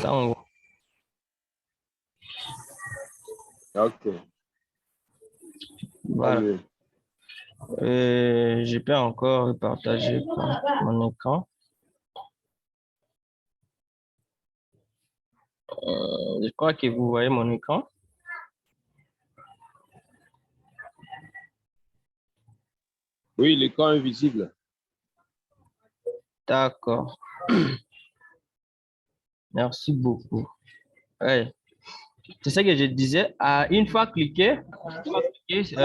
Tango. Ok. Voilà. Allez. Je peux encore partager mon écran. Je crois que vous voyez mon écran. Oui, l'écran est visible. D'accord. Merci beaucoup. Ouais. C'est ce que je disais. Une fois cliqué, sur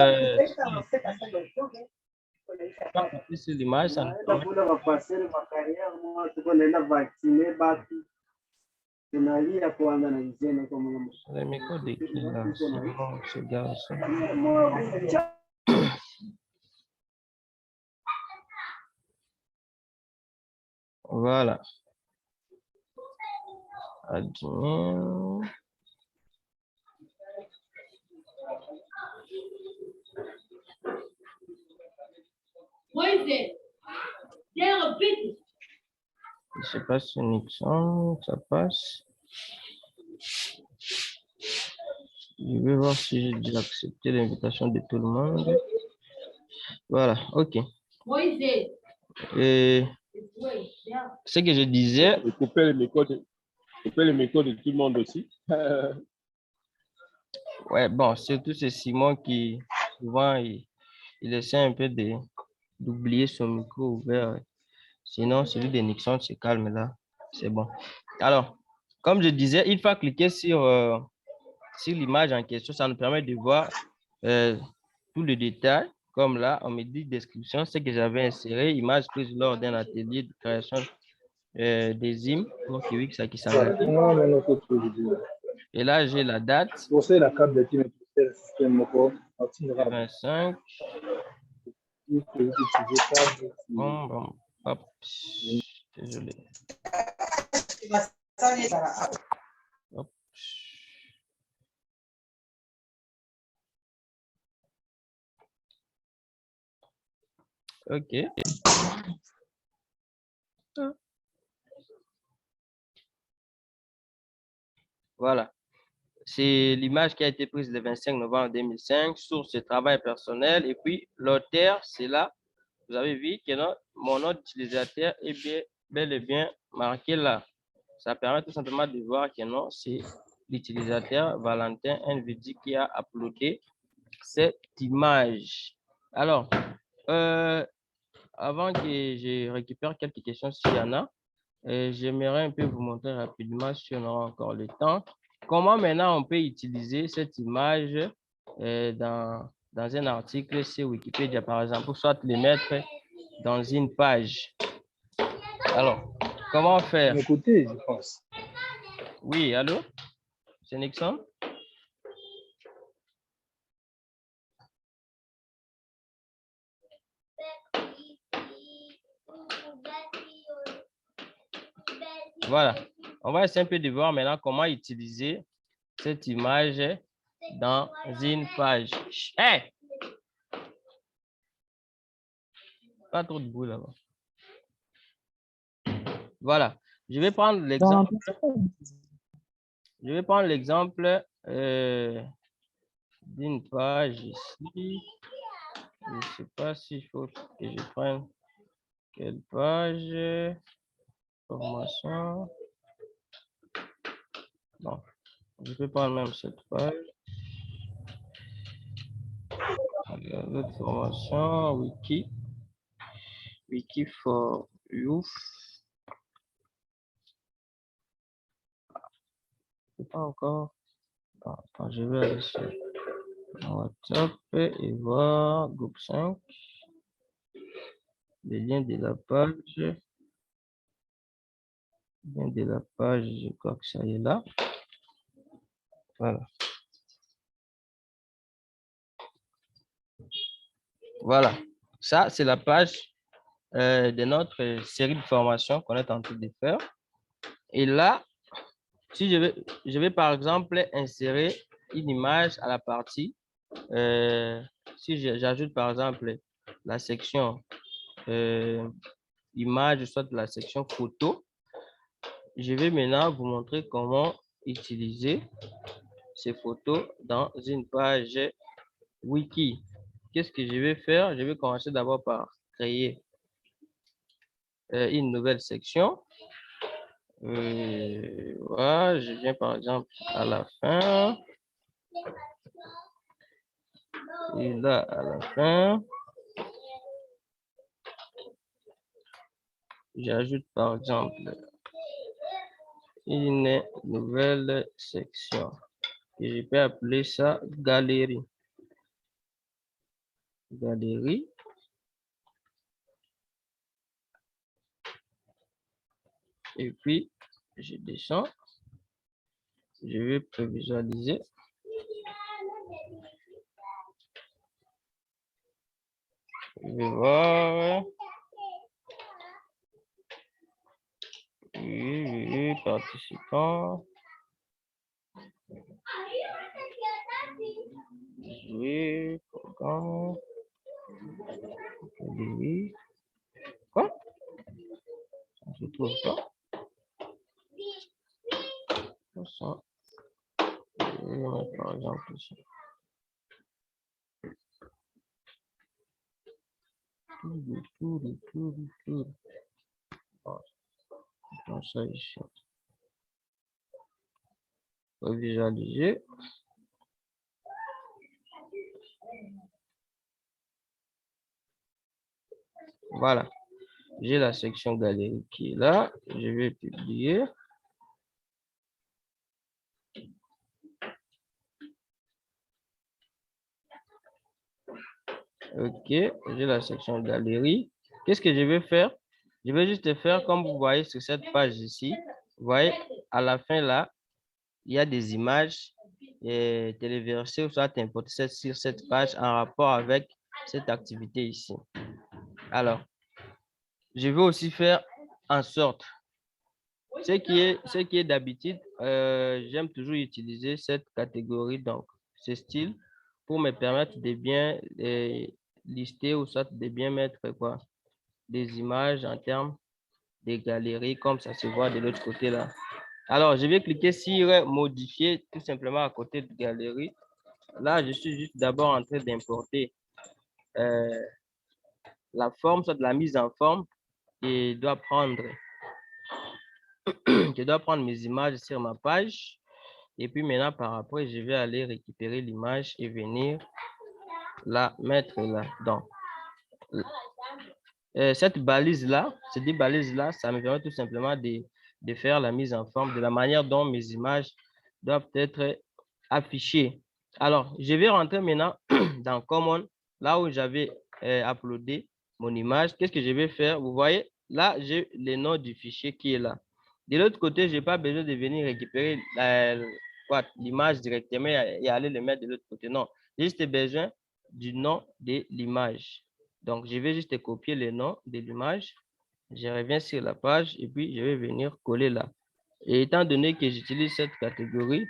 l'image, ça nous permet le micro de qui là? C'est bon, ce garçon. Voilà. Admin. Je sais pas si Nixon, ça passe. Je vais voir si j'ai déjà accepté l'invitation de tout le monde. Voilà, ok. Et ce que je disais. Et couper le micro de tout le monde aussi. Ouais, bon, surtout c'est Simon qui, souvent, il essaie un peu d'oublier son micro ouvert. Sinon, celui de Nixon se calme là. C'est bon. Alors, comme je disais, il faut cliquer sur l'image en question. Ça nous permet de voir tout le détail. Comme là, on me dit description, ce que j'avais inséré, image prise lors d'un atelier de création des hymnes pour Kiwix Akisanaki. Et là, j'ai la date. Você la carte de time le système 25. Bon, hop. Désolé. Hop. Ok. Voilà. C'est l'image qui a été prise le 25 novembre 2005 sur ce travail personnel. Et puis, l'auteur, c'est là. Vous avez vu que mon nom d'utilisateur est bel et bien marqué là. Ça permet tout simplement de voir que non, c'est l'utilisateur Valentin NVD qui a uploadé cette image. Alors, avant que je récupère quelques questions s'il y en a, j'aimerais un peu vous montrer rapidement si on aura encore le temps. Comment maintenant on peut utiliser cette image dans un article sur Wikipédia, par exemple, soit les mettre dans une page. Alors, comment faire? Écoutez, je pense. Oui, allô? C'est Nixon? Voilà. On va essayer un peu de voir maintenant comment utiliser cette image dans une page. Hey! Pas trop de bruit là-bas. Voilà. Je vais prendre l'exemple. Je vais prendre l'exemple d'une page ici. Je ne sais pas s'il faut que je prenne quelle page. Formation. Bon, je peux prendre même cette page. L'autre formation, Wiki for Youth. C'est pas encore. Bon, attends, je vais aller sur WhatsApp et voir groupe 5. Le lien de la page. Le lien de la page, je crois que ça y est là. Voilà. Voilà. Ça, c'est la page de notre série de formation qu'on est en train de faire. Et là, si je vais par exemple insérer une image à la partie, si j'ajoute par exemple la section image, soit la section photo, Je vais maintenant vous montrer comment utiliser ces photos dans une page wiki. Qu'est-ce que je vais faire? Je vais commencer d'abord par créer une nouvelle section. Voilà, je viens par exemple à la fin. Et là, à la fin, j'ajoute par exemple une nouvelle section. Et je peux appeler ça galerie. Galerie. Et puis, je descends. Je vais prévisualiser. Je vais voir. Oui, participants. Oui, programme. Oui. Quoi? Je ne trouve pas. Ça. Je vais mettre par exemple ici. Tout. Comme ça ici. Visualiser. Voilà. J'ai la section galerie qui est là. Je vais publier. Ok, j'ai la section galerie. Qu'est-ce que je vais faire? Je vais juste faire comme vous voyez sur cette page ici. Vous voyez, à la fin là, il y a des images téléversées ou soit importées sur cette page en rapport avec cette activité ici. Alors, je vais aussi faire en sorte, ce qui est d'habitude, j'aime toujours utiliser cette catégorie, donc ce style, pour me permettre de bien lister ou soit de bien mettre quoi, des images en termes de galeries, comme ça se voit de l'autre côté là. Alors, je vais cliquer sur modifier tout simplement à côté de galerie. Là, je suis juste d'abord en train d'importer la forme, soit de la mise en forme, et je dois prendre mes images sur ma page. Et puis maintenant, par après, je vais aller récupérer l'image et venir la mettre là. Donc, cette balise-là, ces deux balises-là, ça me permet tout simplement de faire la mise en forme de la manière dont mes images doivent être affichées. Alors, je vais rentrer maintenant dans Common, là où j'avais uploadé mon image. Qu'est-ce que je vais faire? Vous voyez, là, j'ai le nom du fichier qui est là. De l'autre côté, je n'ai pas besoin de venir récupérer l'image directement et aller le mettre de l'autre côté. Non, j'ai juste besoin du nom de l'image. Donc, je vais juste copier le nom de l'image. Je reviens sur la page et puis je vais venir coller là. Et étant donné que j'utilise cette catégorie,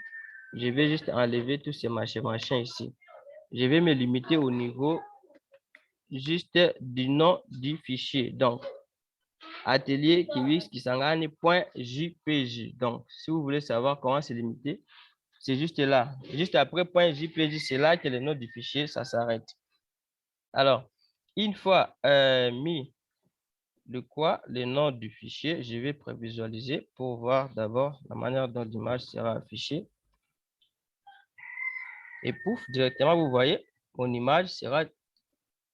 je vais juste enlever tous ces machins ici. Je vais me limiter au niveau juste du nom du fichier. Donc, atelier kiwix.jpg. Donc, si vous voulez savoir comment se limiter, c'est juste là. Juste après .jpg, c'est là que le nom du fichier, ça s'arrête. Alors, une fois mis le nom du fichier, je vais prévisualiser pour voir d'abord la manière dont l'image sera affichée. Et pouf, directement, vous voyez, mon image sera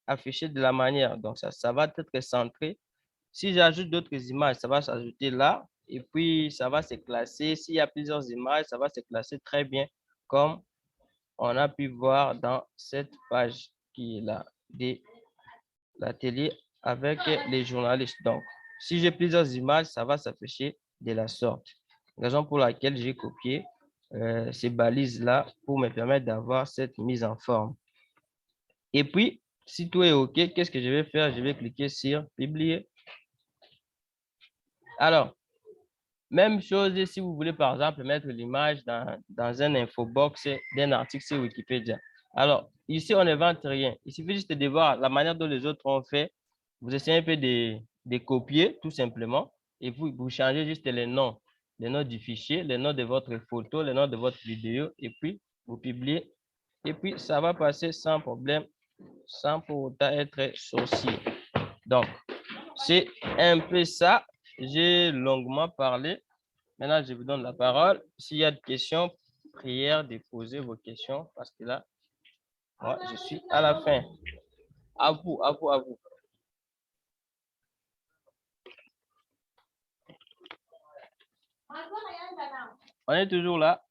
affichée de la manière. Donc, ça va être centré. Si j'ajoute d'autres images, ça va s'ajouter là. Et puis, ça va se classer. S'il y a plusieurs images, ça va se classer très bien, comme on a pu voir dans cette page qui est là, de l'atelier avec les journalistes. Donc, si j'ai plusieurs images, ça va s'afficher de la sorte. Raison pour laquelle j'ai copié ces balises-là pour me permettre d'avoir cette mise en forme. Et puis, si tout est OK, qu'est-ce que je vais faire? Je vais cliquer sur publier. Alors, même chose si vous voulez, par exemple, mettre l'image dans un infobox d'un article sur Wikipédia. Alors, ici, on n'invente rien. Il suffit juste de voir la manière dont les autres ont fait. Vous essayez un peu de copier, tout simplement, et vous changez juste les noms les noms du fichier, les noms de votre photo, les noms de votre vidéo, et puis vous publiez. Et puis, ça va passer sans problème, sans pour autant être sorcier. Donc, c'est un peu ça. J'ai longuement parlé. Maintenant, je vous donne la parole. S'il y a des questions, prière de poser vos questions parce que là, moi, je suis à la fin. À vous, à vous, à vous. On est toujours là.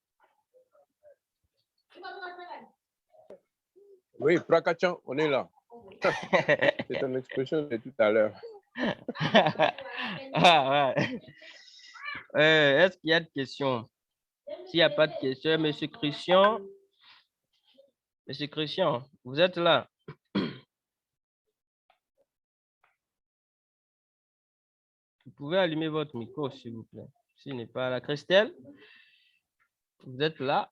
Oui, Prakachan, on est là. C'est une expression de tout à l'heure. Ah, ouais. Est-ce qu'il y a des questions? S'il n'y a pas de questions, M. Christian, vous êtes là? Vous pouvez allumer votre micro, s'il vous plaît. S'il n'est pas là. Christelle, vous êtes là?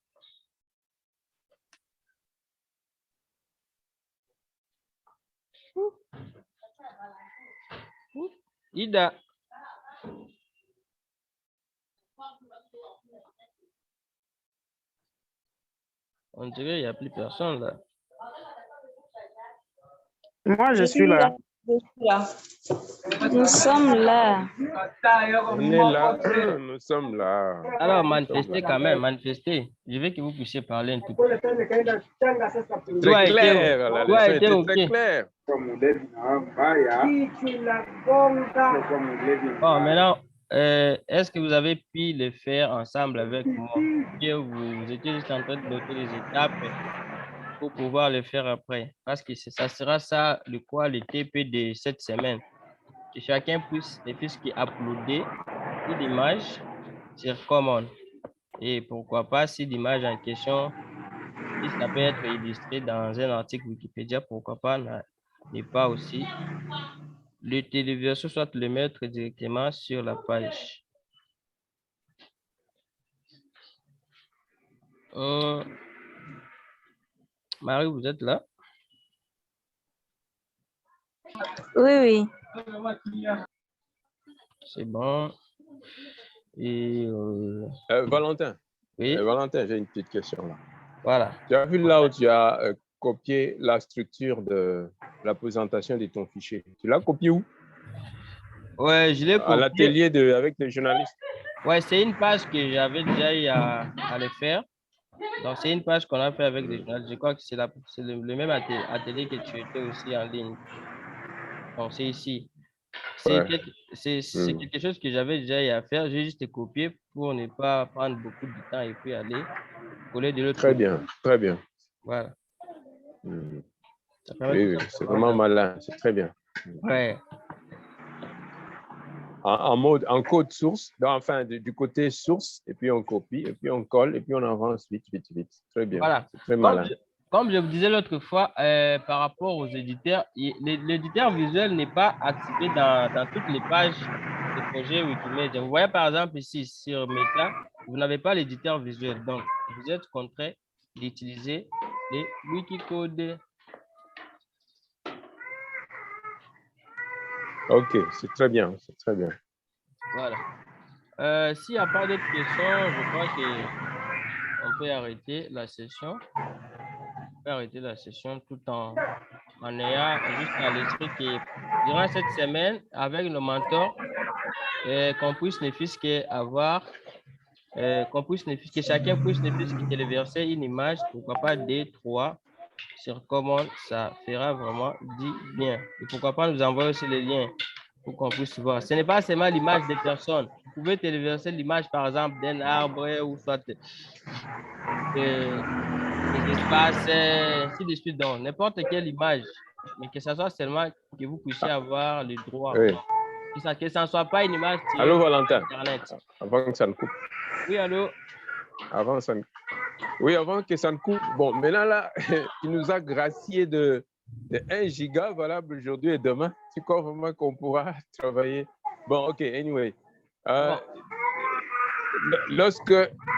Ida. On dirait qu'il n'y a plus personne là. Moi, je suis là. Nous sommes là. On est là, nous sommes là. Alors, manifestez quand même, manifestez. Je veux que vous puissiez parler un tout peu. Très clair, la leçon était très claire. Bon, maintenant, est-ce que vous avez pu le faire ensemble avec moi? Que vous étiez juste en train de noter les étapes pour pouvoir le faire après. Parce que ça sera ça, le TP de cette semaine. Que chacun puisse qui uploader une image sur Common. Et pourquoi pas, si l'image en question, si ça peut être illustré dans un article Wikipédia, pourquoi pas ne pas aussi le téléviseur, soit le mettre directement sur la page. Marie, vous êtes là? Oui, oui. C'est bon. Et Valentin, oui, Valentin, j'ai une petite question là. voilà. Tu as vu là où tu as copié la structure de la présentation de ton fichier. Tu l'as copié où? Ouais, je l'ai À copié. l'atelier avec les journalistes. Ouais, c'est une page que j'avais déjà eu à le faire. Donc, c'est une page qu'on a fait avec des journalistes. Je crois que c'est le même atelier que tu étais aussi en ligne. Donc, c'est ici. C'est Ouais. quelque chose que j'avais déjà eu à faire. J'ai juste copié pour ne pas prendre beaucoup de temps et puis aller coller de l'autre Très côté. bien, très bien. Voilà. Ça permet Oui, oui, c'est vraiment malin, c'est très bien. Ouais. En code source, enfin du côté source, et puis on copie, et puis on colle, et puis on avance vite. Très bien. Voilà. C'est très malin. Comme je vous disais l'autre fois, par rapport aux éditeurs, l'éditeur visuel n'est pas activé dans toutes les pages de projet Wikimedia. Vous voyez par exemple ici sur Meta, vous n'avez pas l'éditeur visuel. Donc, vous êtes contraint d'utiliser les Wikicode. Ok, c'est très bien, c'est très bien. Voilà. S'il n'y a pas d'autres questions, je crois qu'on peut arrêter la session. On peut arrêter la session tout en ayant juste à l'esprit que durant cette semaine, avec nos mentors, qu'on puisse ne fût-ce qu'avoir, que chacun puisse ne fût-ce que téléverser une image, pourquoi pas deux, trois, sur comment ça fera vraiment du bien. Et pourquoi pas nous envoyer aussi les liens pour qu'on puisse voir. Ce n'est pas seulement l'image des personnes. Vous pouvez téléverser l'image, par exemple, d'un arbre ou soit des espaces, ainsi de suite. Donc, n'importe quelle image, mais que ce soit seulement que vous puissiez avoir le droit. Oui. Que ça ne soit pas une image tirée Allô, Valentin. Internet. Avant que ça ne coupe. Oui, allô? Oui, avant que ça ne coupe. Bon, maintenant là, tu nous as gracié de 1 giga valable aujourd'hui et demain. Tu crois vraiment qu'on pourra travailler? Bon, ok, anyway.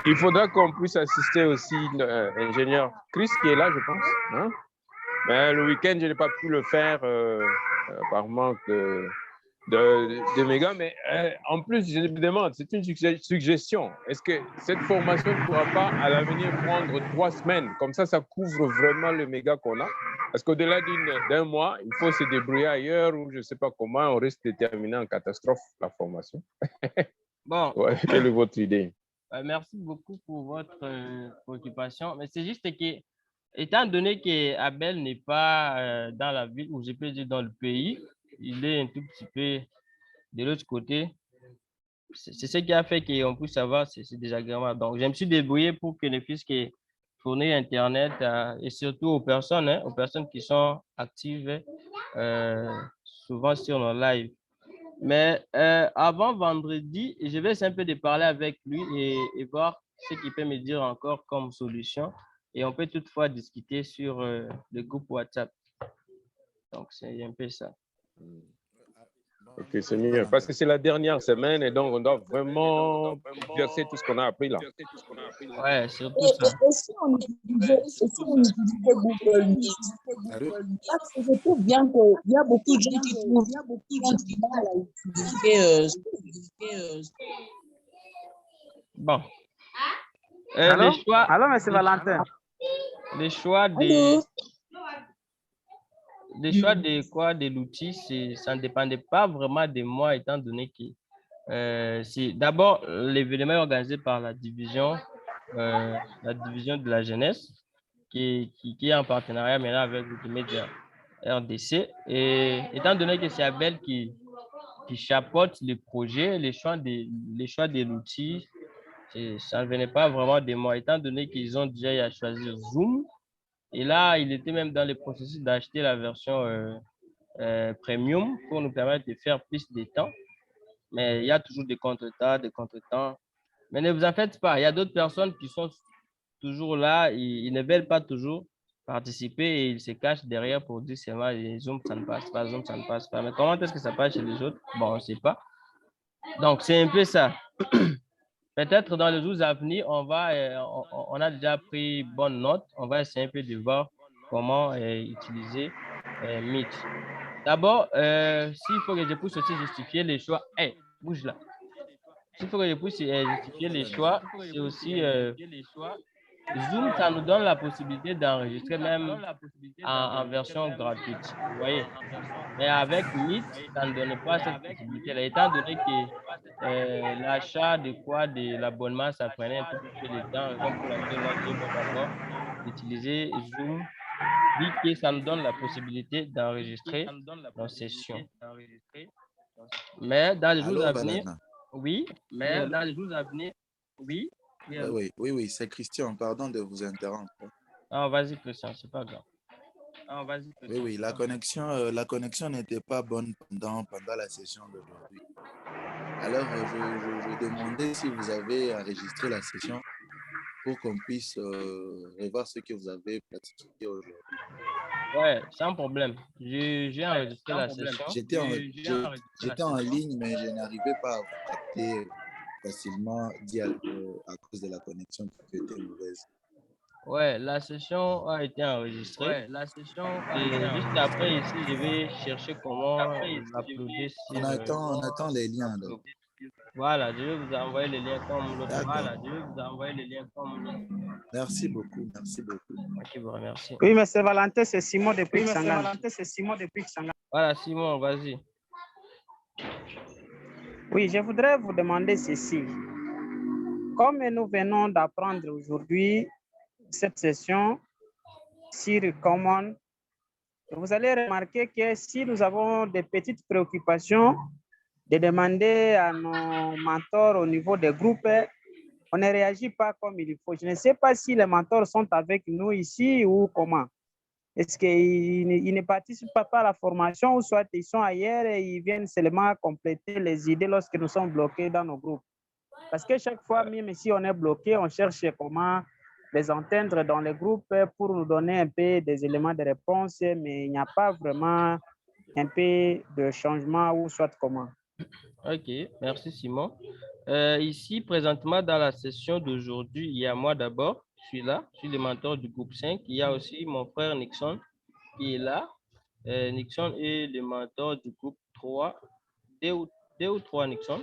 Il faudra qu'on puisse assister aussi l'ingénieur Chris qui est là, je pense. Mais le week-end, je n'ai pas pu le faire par manque de méga, mais en plus, je me demande, c'est une suggestion. Est-ce que cette formation ne pourra pas à l'avenir prendre 3 semaines? Comme ça couvre vraiment le méga qu'on a. Parce qu'au-delà d'un mois, il faut se débrouiller ailleurs ou je ne sais pas comment, on risque de terminer en catastrophe la formation. Bon, Ouais, quelle est votre idée? merci beaucoup pour votre préoccupation. Mais c'est juste que, étant donné que Abel n'est pas dans la ville, ou je peux dire dans le pays, il est un tout petit peu de l'autre côté. C'est ce qui a fait qu'on puisse savoir, c'est désagréable. Donc, je me suis débrouillé pour que ne puisse que fournir Internet et surtout aux personnes qui sont actives souvent sur nos lives. Mais avant vendredi, je vais essayer un peu de parler avec lui et voir ce qu'il peut me dire encore comme solution. Et on peut toutefois discuter sur le groupe WhatsApp. Donc, c'est un peu ça. Ok, c'est mieux. Parce que c'est la dernière semaine et donc on doit vraiment verser tout ce qu'on a appris là. Ouais, surtout ça. Et si on utilisait Google Meet, parce que je trouve bien qu'il y a beaucoup de gens qui trouvent du mal à utiliser. Bon. Allô? Les choix, Allô, monsieur Valentin? les choix Allô? les choix de quoi, de l'outil, ça ne dépendait pas vraiment de moi, étant donné que c'est d'abord l'événement est organisé par la division de la jeunesse qui est en partenariat maintenant avec Wikimedia RDC. Et étant donné que c'est Abel qui chapeaute le projet, les choix de l'outil, ça ne venait pas vraiment de moi, étant donné qu'ils ont déjà eu à choisir Zoom. Et là, il était même dans le processus d'acheter la version premium pour nous permettre de faire plus de temps. Mais il y a toujours des contretemps. Mais ne vous en faites pas, il y a d'autres personnes qui sont toujours là, ils ne veulent pas toujours participer et ils se cachent derrière pour dire c'est vrai, Zoom, ça ne passe pas, Zoom, ça ne passe pas. Mais comment est-ce que ça passe chez les autres? Bon, on ne sait pas. Donc, c'est un peu ça. Peut-être dans les jours à venir, on a déjà pris bonne note. On va essayer un peu de voir comment utiliser Meet. D'abord, s'il faut que je puisse aussi justifier les choix, bouge là. S'il faut que je puisse justifier les choix, c'est aussi Zoom, ça nous donne la possibilité d'enregistrer même en version gratuite. Vous voyez? Mais avec Meet, ça ne donne pas cette possibilité-là, étant donné que l'achat de l'abonnement, ça prenait un tout petit peu de temps, raison pour laquelle on a dit bon, d'abord d'utiliser Zoom, vu que ça nous donne la possibilité d'enregistrer nos sessions. Mais dans les jours Allô, à venir, Valentin? oui, mais dans les jours à venir, oui. Oui, c'est Christian, pardon de vous interrompre. Ah, vas-y, Christian, c'est pas grave. Oui, la connexion n'était pas bonne pendant la session d'aujourd'hui. Alors, je demandais si vous avez enregistré la session pour qu'on puisse revoir ce que vous avez pratiqué aujourd'hui. Ouais, sans problème. J'ai enregistré la session. J'étais en ligne, mais je n'arrivais pas à vous capter facilement à cause de la connexion qui était mauvaise. Ouais, la session a été enregistrée. Et juste après, ici, je vais chercher comment l'uploader On attend les liens. Donc. Voilà, je vais vous envoyer le lien comme l'autre. Merci beaucoup. Ok, vous remercie. Oui, monsieur Valentin, c'est Simon depuis Xangan. Voilà, Simon, vas-y. Oui, je voudrais vous demander ceci. Comme nous venons d'apprendre aujourd'hui cette session sur Common, vous allez remarquer que si nous avons des petites préoccupations, de demander à nos mentors au niveau des groupes, on ne réagit pas comme il faut. Je ne sais pas si les mentors sont avec nous ici ou comment. Est-ce qu'ils ne participent pas à la formation ou soit ils sont ailleurs et ils viennent seulement compléter les idées lorsque nous sommes bloqués dans nos groupes? Parce que chaque fois, même si on est bloqué, on cherche comment les entendre dans les groupes pour nous donner un peu des éléments de réponse, mais il n'y a pas vraiment un peu de changement ou soit comment. Ok, merci Simon. Ici, présentement, dans la session d'aujourd'hui, il y a moi d'abord, je suis là, je suis le mentor du groupe 5. Il y a aussi mon frère Nixon qui est là. Nixon est le mentor du groupe 3D. deux ou trois, Nixon.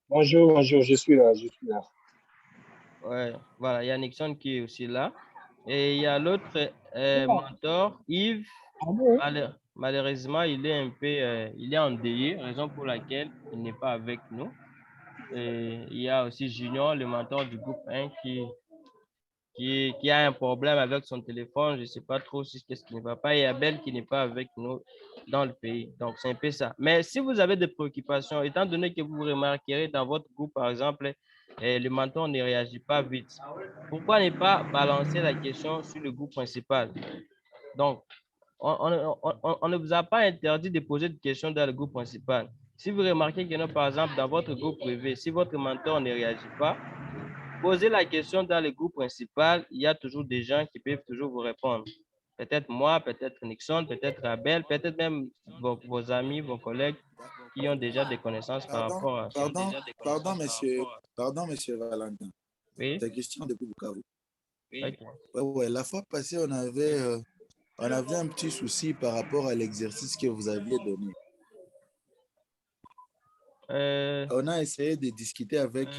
Bonjour, bonjour, je suis là, je suis là. Ouais, voilà, il y a Nixon qui est aussi là. Et il y a l'autre mentor, Yves. Malheureusement, il est un peu, il est endeuillé, raison pour laquelle il n'est pas avec nous. Et il y a aussi Junior, le mentor du groupe 1, qui a un problème avec son téléphone. Je ne sais pas trop si qu'est-ce qui ne va pas. Et Abel qui n'est pas avec nous dans le pays. Donc, c'est un peu ça. Mais si vous avez des préoccupations, étant donné que vous remarquerez dans votre groupe, par exemple, le mentor ne réagit pas vite, pourquoi ne pas balancer la question sur le groupe principal? Donc, on ne vous a pas interdit de poser des questions dans le groupe principal. Si vous remarquez que, par exemple, dans votre groupe privé, si votre mentor ne réagit pas, posez la question dans le groupe principal. Il y a toujours des gens qui peuvent toujours vous répondre. Peut-être moi, peut-être Nixon, peut-être Abel, peut-être même vos amis, vos collègues qui ont déjà des connaissances par rapport à ça. Pardon, monsieur Valentin. Oui. Ta question depuis Bukavu. Oui. Okay. Ouais, la fois passée, on avait un petit souci par rapport à l'exercice que vous aviez donné. On a essayé de discuter avec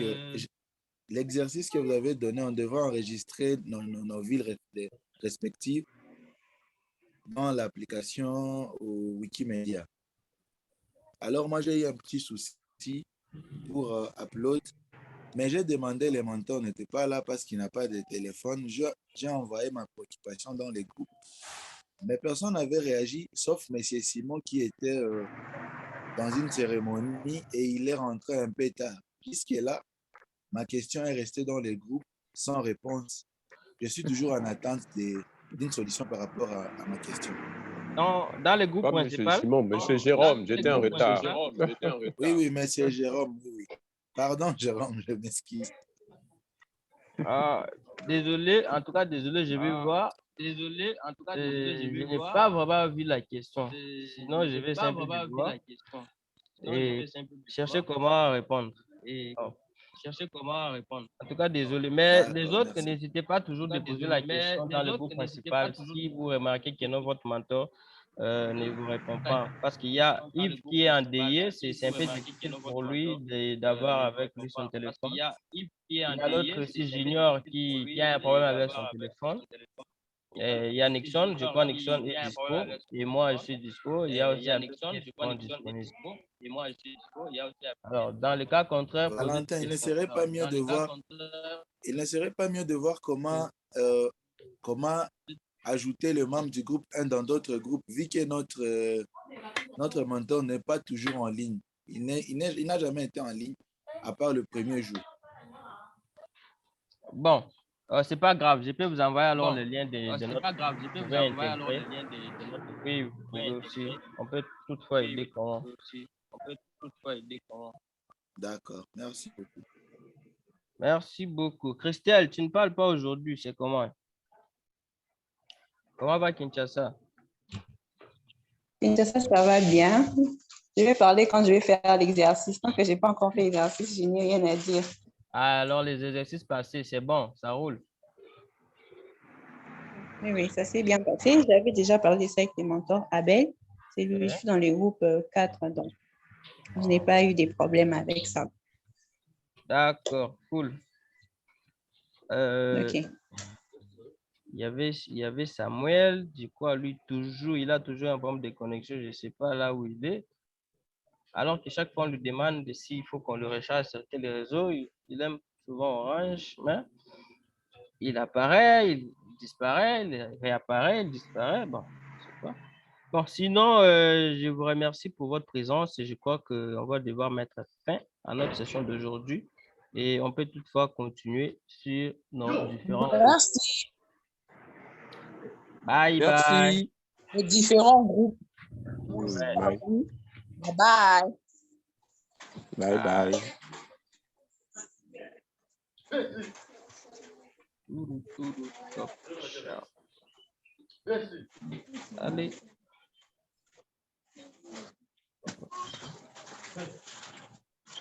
l'exercice que vous avez donné. On devait enregistrer nos villes respectives dans l'application au Wikimedia. Alors, moi, j'ai eu un petit souci pour upload, mais j'ai demandé, les mentors n'étaient pas là parce qu'il n'a pas de téléphone. J'ai envoyé ma préoccupation dans les groupes, mais personne n'avait réagi, sauf M. Simon qui était dans une cérémonie et il est rentré un peu tard. Puisque là, ma question est restée dans les groupes sans réponse. Je suis toujours en attente d'une solution par rapport à ma question. Dans le groupe principal. Monsieur Simon, monsieur Jérôme, j'étais en retard. Oui, monsieur Jérôme, oui. Pardon, Jérôme, je m'excuse. Désolé, en tout cas, désolé, je vais voir. Désolé, en tout cas, désolé, je n'ai pas vraiment vu la question. Sinon, je vais simplement voir et chercher comment répondre. Chercher comment répondre. En tout cas, désolé. Mais les autres, n'hésitez pas toujours de poser la question dans le groupe principal si vous remarquez que votre mentor ne vous répond pas. Parce qu'il y a Yves qui est endeuillé, c'est un peu difficile pour lui d'avoir avec lui son téléphone. Il y a l'autre aussi, Junior, qui a un problème avec son téléphone. Il y a Nixon, je crois Nixon est dispo et moi je suis dispo. Il y a aussi un Nixon, je crois disponible. Et moi je suis dispo. Alors, dans le cas contraire, Valentin, il ne serait pas mieux de voir comment ajouter le membre du groupe 1 dans d'autres groupes, vu que notre mentor n'est pas toujours en ligne. Il n'a jamais été en ligne, à part le premier jour. Bon, c'est pas grave. Je peux vous envoyer alors le lien de notre. C'est pas grave, je peux vous envoyer alors le lien de notre. Oui, vous pouvez aussi. On peut toutefois aider comment. D'accord, merci beaucoup. Merci beaucoup. Christelle, tu ne parles pas aujourd'hui, c'est comment? Comment va Kinshasa? Kinshasa, ça va bien. Je vais parler quand je vais faire l'exercice. Tant que je n'ai pas encore fait l'exercice, je n'ai rien à dire. Alors, les exercices passés, c'est bon, ça roule. Oui, ça s'est bien passé. J'avais déjà parlé de ça avec les mentors. Abel, c'est lui, je suis dans le groupe 4, donc je n'ai pas eu de problème avec ça. D'accord, cool. OK. Il y avait Samuel, je crois, lui, il a toujours un problème de connexion, je ne sais pas là où il est. Alors que chaque fois, on lui demande s'il faut qu'on le recharge sur quel réseau, il aime souvent Orange, mais il apparaît, il disparaît, il réapparaît, il disparaît. Bon, je sais pas. Bon, sinon, je vous remercie pour votre présence et je crois qu'on va devoir mettre fin à notre session d'aujourd'hui et on peut toutefois continuer sur nos différents. Merci. Bye bye. Les différents groupes. Bye. Bye. Bye bye. Allez.